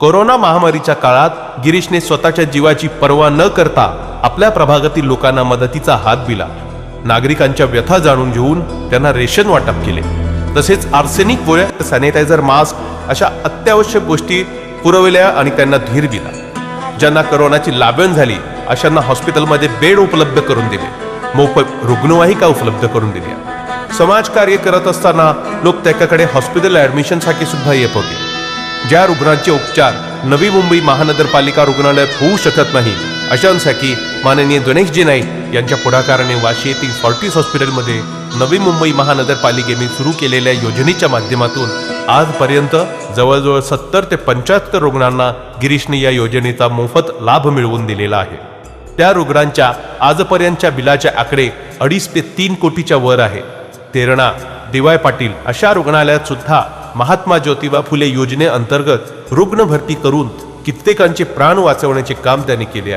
Corona महामारीच्या काळात गिरीशने स्वतःच्या जीवाची पर्वा न करता आपल्या प्रभागातील लोकांना मदतीचा हात दिला. नागरिकांच्या व्यथा जाणून घेऊन त्यांना रेशन वाटप केले. तसेच आर्सेनिक गोळ्या, सॅनिटायझर, मास्क अशा अत्यावश्यक गोष्टी पुरवल्या आणि त्यांना धीर दिला. ज्यांना कोरोनाची लागण झाली अशांना हॉस्पिटलमध्ये बेड उपलब्ध करून दिले, मोफत रुग्णवाहिका उपलब्ध करून दिल्या. समाजकार्य करत असताना लोक त्याच्याकडे हॉस्पिटल ऍडमिशनसाठी सुद्धा येत होते. ज्या रुग्णांचे उपचार नवी मुंबई महानगरपालिका रुग्णालयात होऊ शकत नाही अशांसाठी माननीय गणेशजी नाईक यांच्या पुढाकाराने वाशी येथील फॉर्टिस हॉस्पिटलमध्ये नवी मुंबई महानगरपालिकेने सुरू केलेल्या योजनेच्या माध्यमातून आजपर्यंत जवळजवळ 70 ते 75 रुग्णांना गिरीशने या योजनेचा मोफत लाभ मिळवून दिलेला आहे. त्या रुग्णांच्या आजपर्यंतच्या बिलाचे आकडे 2.5 ते 3 कोटीच्या वर आहे. तेरणा, डी.वाय. पाटील अशा रुग्णालयात सुद्धा महात्मा ज्योतिबा फुले योजनेअंतर्गत रुग्ण भरती करून कित्येकांचे प्राण वाचवण्याचे काम त्यांनी केले आहे.